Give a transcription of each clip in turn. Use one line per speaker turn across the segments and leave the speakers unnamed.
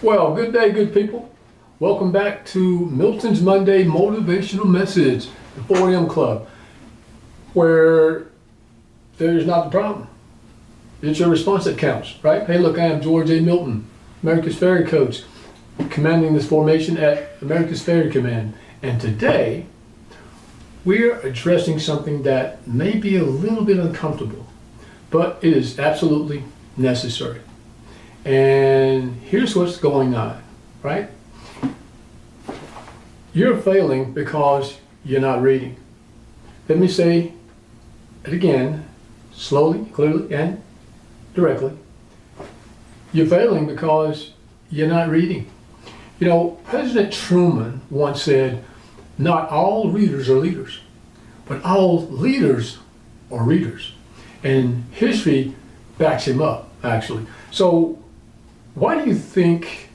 Well, good day, good people. Welcome back to Milton's Monday Motivational Message, the 4 a.m. Club, where there's not the problem. It's your response that counts, right? Hey, look, I am George A. Milton, America's Ferry Coach, commanding this formation at America's Ferry Command. And today, we're addressing something that may be a little bit uncomfortable, but it is absolutely necessary. And here's what's going on, right? You're failing because you're not reading. Let me say it again, slowly, clearly, and directly. You're failing because you're not reading. You know, President Truman once said, not all readers are leaders, but all leaders are readers. And history backs him up, actually. So why do you think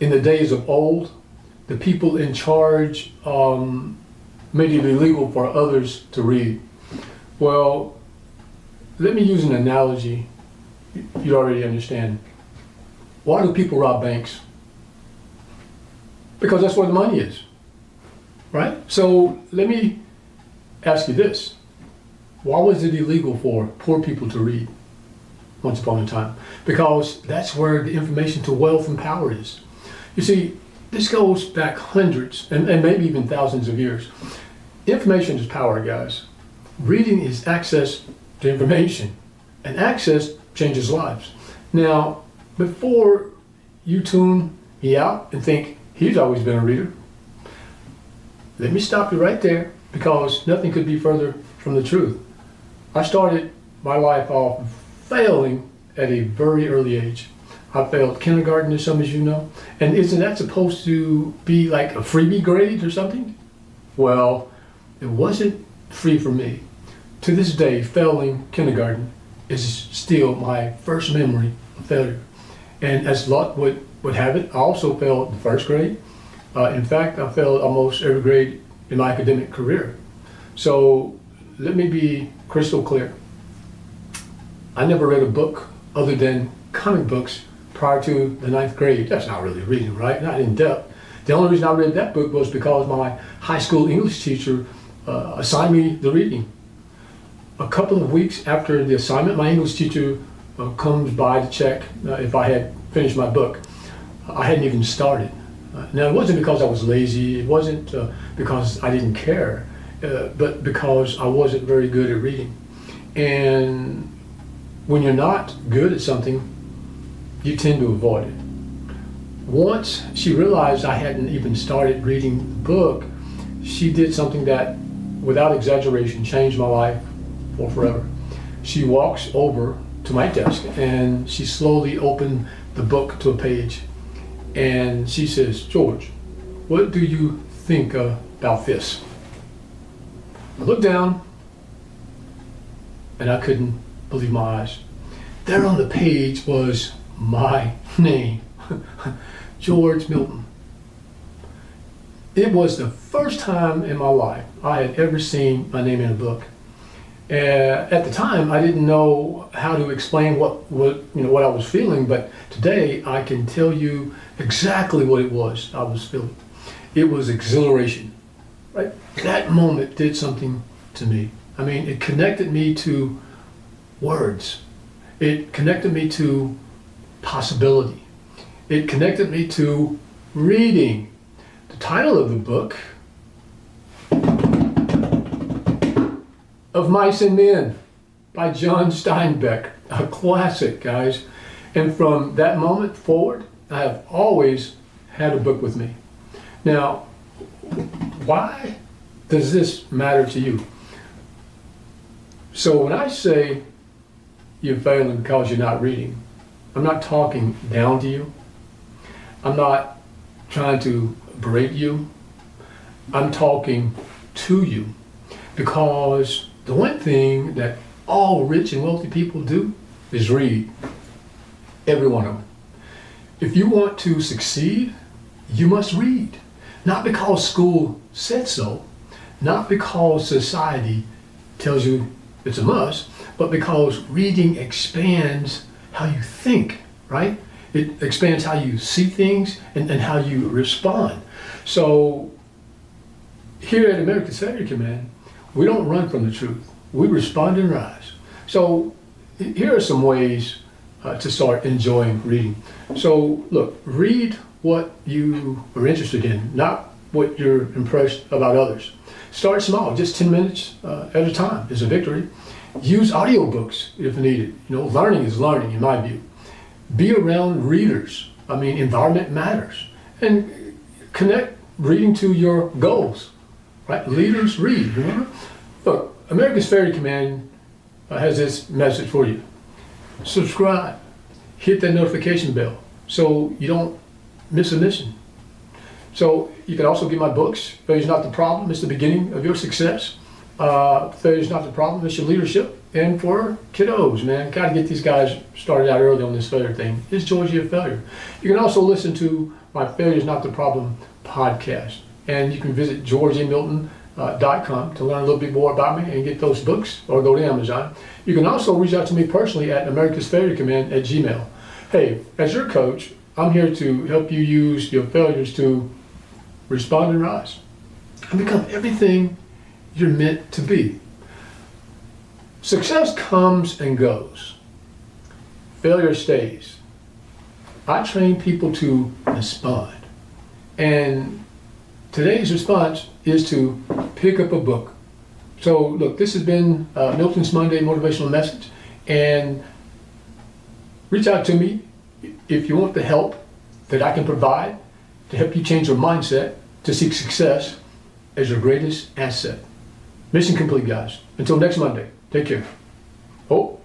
in the days of old, the people in charge made it illegal for others to read? Well, let me use an analogy you already understand. Why do people rob banks? Because that's where the money is, right? So let me ask you this. Why was it illegal for poor people to read once upon a time? Because that's where the information to wealth and power is. You see, this goes back hundreds and maybe even thousands of years. Information is power, guys. Reading is access to information, and access changes lives. Now, before you tune me out and think he's always been a reader, let me stop you right there, because nothing could be further from the truth. I started my life off failing at a very early age. I failed kindergarten, as some of you know. And isn't that supposed to be like a freebie grade or something? Well, it wasn't free for me. To this day, failing kindergarten is still my first memory of failure. And as luck would have it, I also failed the first grade. In fact, I failed almost every grade in my academic career. So let me be crystal clear. I never read a book other than comic books prior to the 9th grade. That's not really reading, right? Not in depth. The only reason I read that book was because my high school English teacher assigned me the reading. A couple of weeks after the assignment, my English teacher comes by to check if I had finished my book. I hadn't even started. Now, it wasn't because I was lazy. It wasn't because I didn't care, but because I wasn't very good at reading. And when you're not good at something, you tend to avoid it. Once she realized I hadn't even started reading the book, she did something that, without exaggeration, changed my life for forever. She walks over to my desk and she slowly opened the book to a page. And she says, George, what do you think about this? I looked down and I couldn't believe my eyes. There on the page was my name, George Milton. It was the first time in my life I had ever seen my name in a book. At the time, I didn't know how to explain what I was feeling, but today I can tell you exactly what it was I was feeling. It was exhilaration, right? That moment did something to me. I mean, it connected me to words. It connected me to possibility. It connected me to reading. The title of the book, Of Mice and Men, by John Steinbeck, a classic, guys. And from that moment forward, I have always had a book with me. Now, why does this matter to you? So when I say you're failing because you're not reading, I'm not talking down to you. I'm not trying to berate you. I'm talking to you, because the one thing that all rich and wealthy people do is read. Every one of them. If you want to succeed, you must read. Not because school said so, not because society tells you it's a must, but because reading expands how you think, right? It expands how you see things and how you respond. So here at America's Failure Command, we don't run from the truth. We respond and rise. So here are some ways to start enjoying reading. So look, read what you are interested in, not what you're impressed about others. Start small, just 10 minutes at a time is a victory. Use audiobooks if needed. Learning is learning in my view. Be around readers. Environment matters. And connect reading to your goals, right? Leaders read, remember? Look, America's Failure Command has this message for you. Subscribe. Hit that notification bell so you don't miss a mission. So you can also get my books. Failure's Not the Problem. It's the beginning of your success. Failure's Not the Problem. It's your leadership. And for kiddos, man, got to get these guys started out early on this failure thing. Is Georgia a failure? You can also listen to my Failure's Not the Problem podcast. And you can visit georgiamilton.com to learn a little bit more about me and get those books, or go to Amazon. You can also reach out to me personally at America's Failure Command at Gmail. Hey, as your coach, I'm here to help you use your failures to respond and rise and become everything you're meant to be. Success comes and goes. Failure stays. I train people to respond. And today's response is to pick up a book. So look, this has been Milton's Monday Motivational Message. And reach out to me if you want the help that I can provide to help you change your mindset to seek success as your greatest asset. Mission complete, guys. Until next Monday, take care. Oh.